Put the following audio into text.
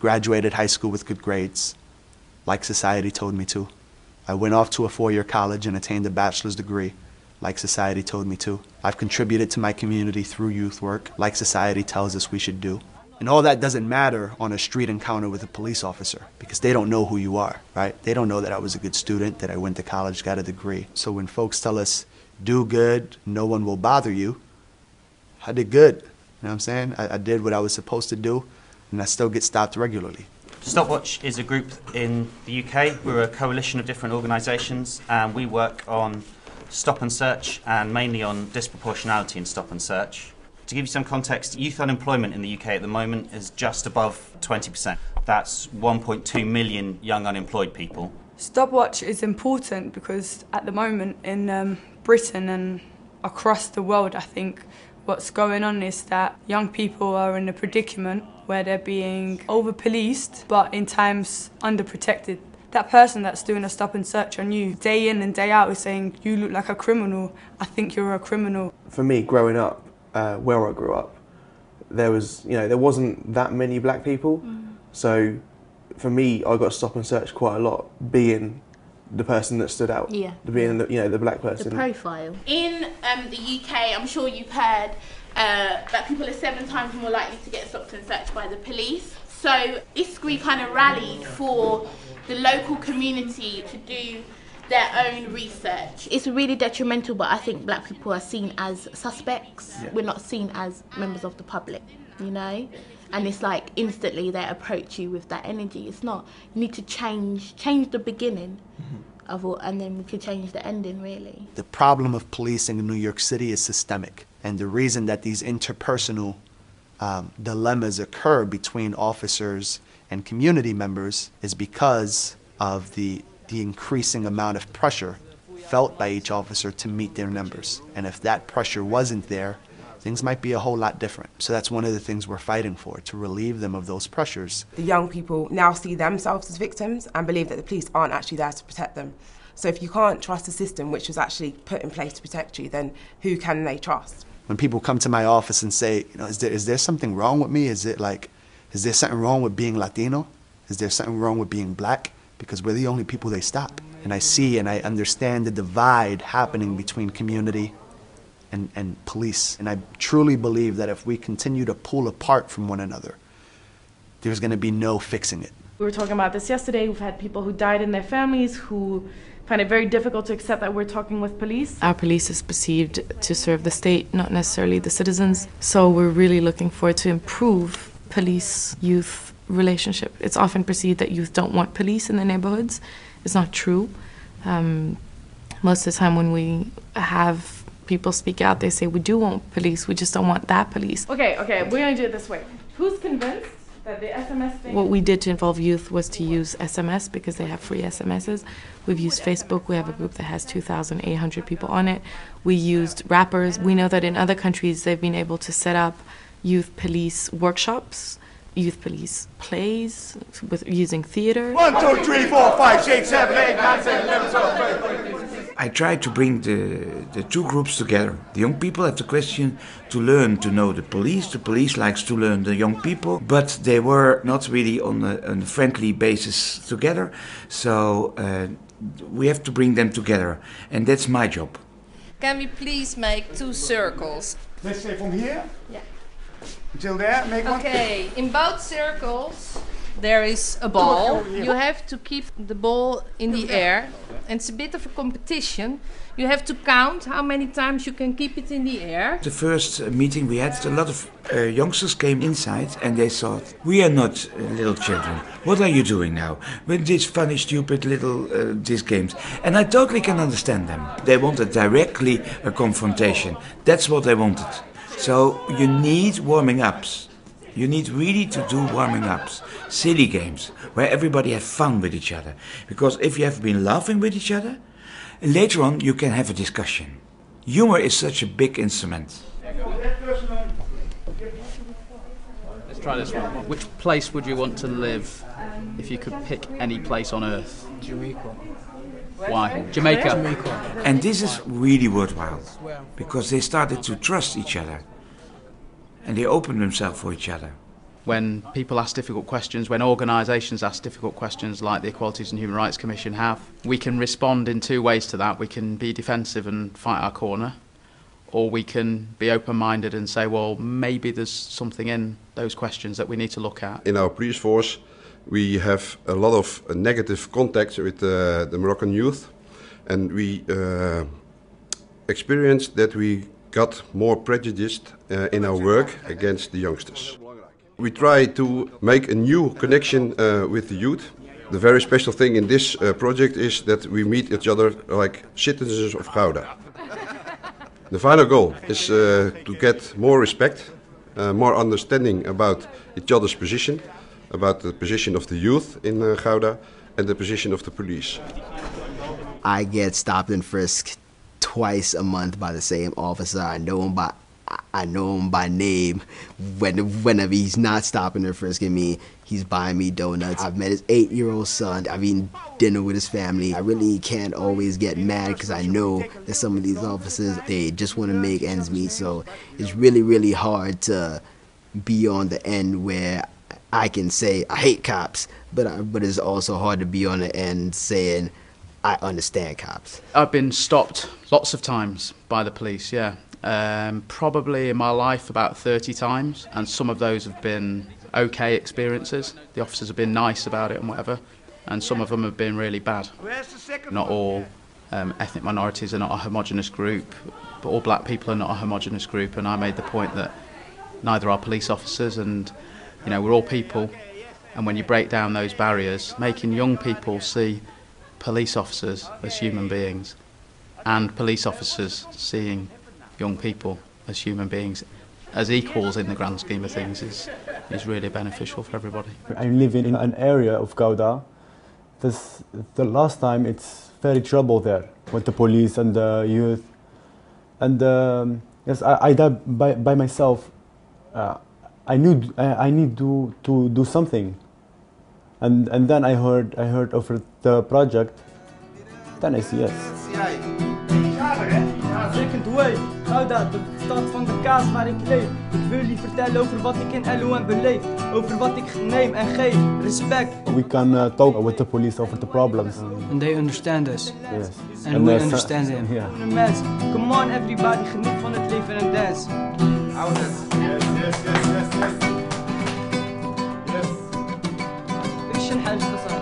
graduated high school with good grades, like society told me to. I went off to a 4-year college and attained a bachelor's degree, like society told me to. I've contributed to my community through youth work, like society tells us we should do. And all that doesn't matter on a street encounter with a police officer, because they don't know who you are, right? They don't know that I was a good student, that I went to college, got a degree. So when folks tell us, do good, no one will bother you, I did good. You know what I'm saying? I did what I was supposed to do, and I still get stopped regularly. Stopwatch is a group in the UK. We're a coalition of different organisations, and we work on stop and search, and mainly on disproportionality in stop and search. To give you some context, youth unemployment in the UK at the moment is just above 20%. That's 1.2 million young unemployed people. Stopwatch is important because at the moment in Britain and across the world, I think what's going on is that young people are in a predicament where they're being over-policed, but in times under-protected. That person that's doing a stop and search on you, day in and day out, is saying, you look like a criminal, I think you're a criminal. For me, growing up, where I grew up, there wasn't that many black people. So for me, I got stop and search quite a lot, being the person that stood out, being the black person. The profile. In the UK, I'm sure you've heard that people are 7 times more likely to get stopped and searched by the police. So ISCRI kind of rallied for the local community to do their own research. It's really detrimental, but I think black people are seen as suspects. Yeah. We're not seen as members of the public, you know? And it's like instantly they approach you with that energy. It's not. You need to change the beginning of all, and then we could change the ending, really. The problem of policing in New York City is systemic. And the reason that these interpersonal dilemmas occur between officers and community members is because of the increasing amount of pressure felt by each officer to meet their numbers. And if that pressure wasn't there, things might be a whole lot different. So that's one of the things we're fighting for, to relieve them of those pressures. The young people now see themselves as victims and believe that the police aren't actually there to protect them. So if you can't trust the system which was actually put in place to protect you, then who can they trust? When people come to my office and say, is there something wrong with me? Is there something wrong with being Latino? Is there something wrong with being black? Because we're the only people they stop. And I see and I understand the divide happening between community and police. And I truly believe that if we continue to pull apart from one another, there's going to be no fixing it. We were talking about this yesterday. We've had people who died in their families who find it very difficult to accept that we're talking with police. Our police is perceived to serve the state, not necessarily the citizens. So we're really looking forward to improve police-youth relationship. It's often perceived that youth don't want police in their neighborhoods. It's not true. Most of the time when we have people speak out, they say we do want police, we just don't want that police. Okay, we're going to do it this way. Who's convinced that the SMS thing... What we did to involve youth was to use SMS because they have free SMSs. We've used Facebook. We have a group that has 2,800 people on it. We used rappers. We know that in other countries they've been able to set up youth police workshops, youth police plays with using theater. 1, 2, 3, 4, 5, 6, 7, 8, 9, 10, 11, 12. I try to bring the two groups together. The young people have the question to learn to know the police. The police likes to learn the young people, but they were not really on a friendly basis together. So we have to bring them together, and that's my job. Can we please make 2 circles? Let's say from here? Yeah. Until there, make one. Okay, in both circles there is a ball. You have to keep the ball in the air. And it's a bit of a competition. You have to count how many times you can keep it in the air. The first meeting we had, a lot of youngsters came inside and they thought, we are not little children. What are you doing now? With these funny, stupid little these games. And I totally can understand them. They wanted directly a confrontation. That's what they wanted. So you need warming ups. You need really to do warming ups, silly games, where everybody has fun with each other. Because if you have been laughing with each other, later on you can have a discussion. Humor is such a big instrument. Let's try this one. Which place would you want to live if you could pick any place on earth? Jamaica. Why? Jamaica. And this is really worthwhile, because they started to trust each other. And they opened themselves for each other. When people ask difficult questions, when organisations ask difficult questions like the Equalities and Human Rights Commission have, we can respond in two ways to that. We can be defensive and fight our corner, or we can be open-minded and say, well, maybe there's something in those questions that we need to look at. In our police force, we have a lot of negative contact with the Moroccan youth, and we experienced that we got more prejudiced in our work against the youngsters. We try to make a new connection with the youth. The very special thing in this project is that we meet each other like citizens of Gouda. The final goal is to get more respect, more understanding about each other's position, about the position of the youth in Gouda and the position of the police. I get stopped and frisked twice a month by the same officer. I know him by name. Whenever he's not stopping and frisking me, he's buying me donuts. I've met his 8-year-old son. I've eaten dinner with his family. I really can't always get mad because I know that some of these officers, they just want to make ends meet. So it's really, really hard to be on the end where I can say I hate cops, but it's also hard to be on the end saying I understand cops. I've been stopped lots of times by the police, yeah. Probably in my life about 30 times, and some of those have been okay experiences. The officers have been nice about it and whatever, and some of them have been really bad. Not all ethnic minorities are not a homogenous group, but all black people are not a homogenous group, and I made the point that neither are police officers, and you know, we're all people, and when you break down those barriers, making young people see police officers as human beings and police officers seeing young people as human beings, as equals in the grand scheme of things, is really beneficial for everybody. I live in an area of Gouda. The last time it's very trouble there with the police and the youth. And yes, I died by myself. I need to do something. And then I heard of the project. Then I see yes. Second way, Gouda, de stad van de kaas waar ik leef. Ik wil jullie vertellen over wat ik in LOM beleef. Over wat ik neem en geef. Respect. We can talk with the police over the problems. And they understand us. Yes. And we understand them. Yeah. Mensen, come on everybody, geniet van het leven en dance. Yes. Yes. Yes. Yes. Yes.